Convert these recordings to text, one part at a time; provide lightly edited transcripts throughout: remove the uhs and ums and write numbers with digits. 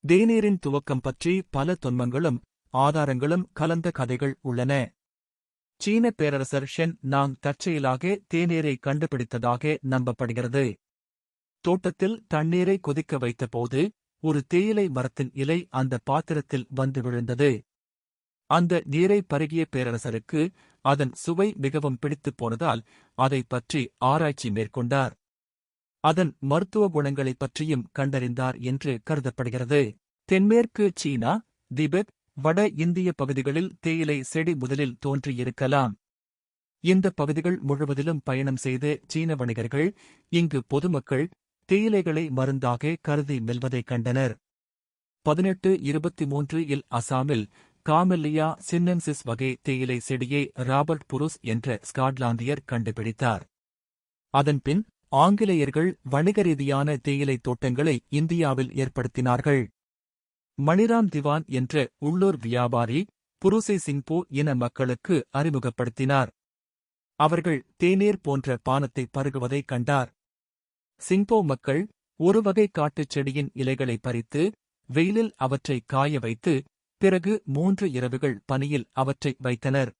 தேநீரின் துவக்கம் பற்றி பல தொன்மங்களும் ஆதாரங்களும் கலந்த கதைகள் உள்ளன. சீன பேரரசர் ஷென் நாங் தற்செயலாக தேநீரை கண்டுபிடித்ததாக நம்பப்படுகிறது. தோட்டத்தில் தண்ணீரை கொதிக்க வைத்தபோது ஒரு தேயிலை மரத்தின் இலை அந்த பாத்திரத்தில் வந்து விழுந்தது. அந்த நீரை பருகிய பேரரசருக்கு அதன் சுவை மிகவும் பிடித்துப் போனதால் அதைப் பற்றி ஆராய்ச்சி மேற்கொண்டார். அதன் மருத்துவ குணங்களைப் பற்றியும் கண்டறிந்தார் என்று கருதப்படுகிறது. தென்மேற்கு சீனா, திபெத், வட இந்திய பகுதிகளில் தேயிலை செடி முதலில் தோன்றியிருக்கலாம். இந்த பகுதிகள் முழுவதிலும் பயணம் செய்த சீன வணிகர்கள் இங்கு பொதுமக்கள் தேயிலைகளை மருந்தாக கருதி மெல்வதைக் கண்டனர். 1823 இல் அசாமில் காமெல்லியா சின்னென்சிஸ் வகை தேயிலை செடியை ராபர்ட் புருஸ் என்ற ஸ்காட்லாந்தியர் கண்டுபிடித்தார். அதன்பின் ஆங்கிலேயர்கள் வணிக ரீதியான தேயிலை தோட்டங்களை இந்தியாவில் ஏற்படுத்தினார்கள். மணிராம் திவான் என்ற உள்ளூர் வியாபாரி புருஸை சிங்போ இன மக்களுக்கு அறிமுகப்படுத்தினார். அவர்கள் தேநீர் போன்ற பானத்தை பருகுவதைக் கண்டார். சிங்போ மக்கள் ஒரு வகை காட்டுச் செடியின் இலைகளை பறித்து வெயிலில் அவற்றை காய வைத்து பிறகு 3 இரவுகள் பனியில் அவற்றை வைத்தனர்.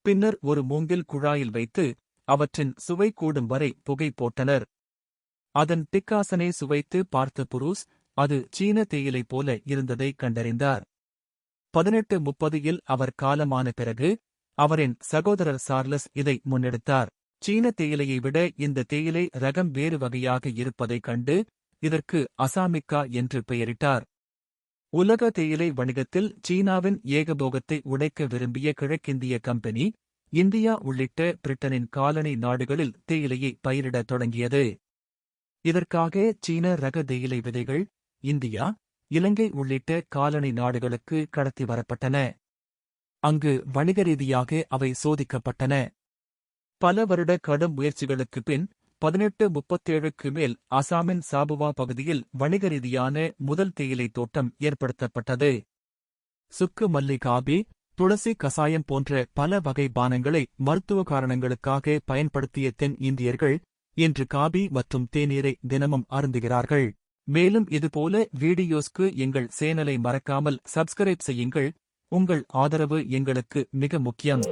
பின்னர் ஒரு மூங்கில் குழாயில் வைத்து அவற்றின் சுவை கூடும் வரை புகை போட்டனர். அதன் டிக்காசனை சுவைத்து பார்த்த புருஸ் அது சீன தேயிலை போல இருந்ததை கண்டறிந்தார். 1830 இல் அவர் காலமான பிறகு அவரின் சகோதரர் சார்லஸ் இதை முன்னெடுத்தார். சீன தேயிலையை விட இந்த தேயிலை ரகம் வேறு வகையாக இருப்பதைக் கண்டு இதற்கு அசாமிக்கா என்று பெயரிட்டார். உலக தேயிலை வணிகத்தில் சீனாவின் ஏகபோகத்தை உடைக்க விரும்பிய கிழக்கிந்திய கம்பெனி இந்தியா உள்ளிட்ட பிரிட்டனின் காலனி நாடுகளில் தேயிலையை பயிரிடத் தொடங்கியது. இதற்காக சீன ரக தேயிலை விதைகள் இந்தியா, இலங்கை உள்ளிட்ட காலனி நாடுகளுக்கு கடத்தி வரப்பட்டன. அங்கு வணிக ரீதியாக அவை சோதிக்கப்பட்டன. பல வருட கடும் முயற்சிகளுக்குப் பின் 1837க்கு மேல் அசாமின் சாபுவா பகுதியில் வணிக ரீதியான முதல் தேயிலை தோட்டம் ஏற்படுத்தப்பட்டது. சுக்கு மல்லி காபி, துளசி கசாயம் போன்ற பல வகை பானங்களை மருத்துவ காரணங்களுக்காக பயன்படுத்திய தென் இந்தியர்கள் இன்று காபி மற்றும் தேநீரை தினமும் அருந்துகிறார்கள். மேலும் இதுபோல வீடியோஸ்க்கு எங்கள் சேனலை மறக்காமல் சப்ஸ்கிரைப் செய்யுங்கள். உங்கள் ஆதரவு எங்களுக்கு மிக முக்கியம்.